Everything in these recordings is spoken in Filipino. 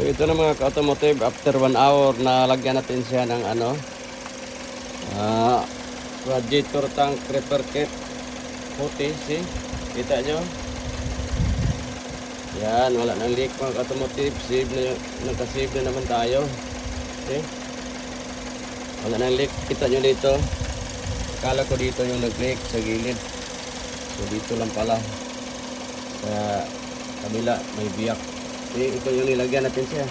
ito na mga ka-automotive, after 1 hour na lagyan natin siya ng radiator tank repair kit puti, see? Kita nyo? Yan, wala nang leak mga ka-automotive, nakasave na naman tayo. See? Wala nang leak, kita nyo dito. Akala ko dito yung nag-leak sa gilid, so dito lang pala sa kabila may biyak. See, ito yung nilagyan natin siya.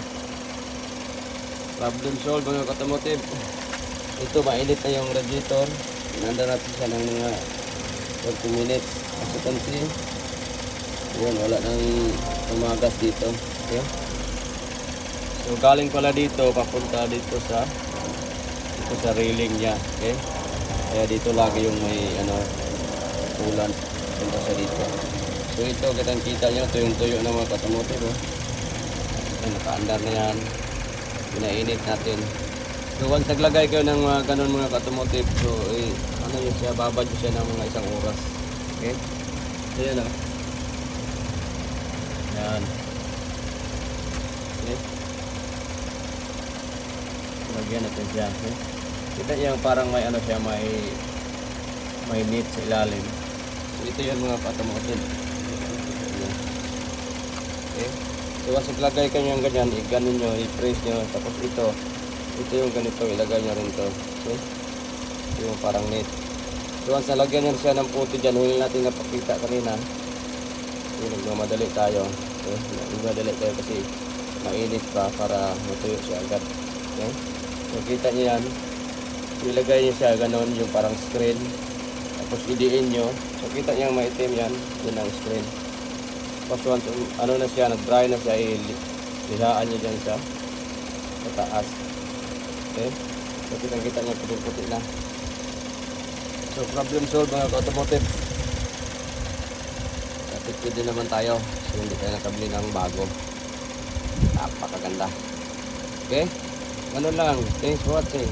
Problem solved mga ka-automotive. Ito, mainit na yung radiator. Inanda natin siya ng mga 40 minutes. As you can see, yun, wala nang tumagas dito. Okay? So galing pala dito, papunta dito sa railing niya. Okay? Kaya dito lagi yung may ulan. Punta siya dito. So ito, kita nyo, tuyong-tuyo ng mga ka-automotive. Nakaandar na yan. Pinainit natin. So once naglagay kayo ng mga ganun mga ka-automotive, so yun siya, babad nyo siya ng mga 1 oras. Okay? So yan o. Yan. Okay? Lagyan natin siya. Okay? Kita niyo parang may siya, may knit sa ilalim. So ito yung mga ka-automotive. Okay? So once naglagay kayo ng ganyan, i-ganon nyo, i-press nyo, tapos ito yung ganito, ilagay nyo rin to. Okay? Ito yung parang knit. So once nalagyan nyo siya ng puti dyan, hindi natin napakita kanina. So nagmamadali tayo. Okay? Nagmamadali tayo kasi mainit pa para matuyo siya agad. Okay? So kita nyo yan. Ilagay nyo siya ganon, yung parang screen. Tapos idiin nyo. So kita nyo yung maitim yan. Yun ang screen. Tapos once na siya, nag-dry na siya, lihaan nyo dyan sa taas. Okay? So kita nyo puti-puti na. So problem solved mga ka-automotive. Natipid din naman tayo. So hindi tayo nakabili ng bago. Napakaganda. Okay? Ano lang. Thanks for watching.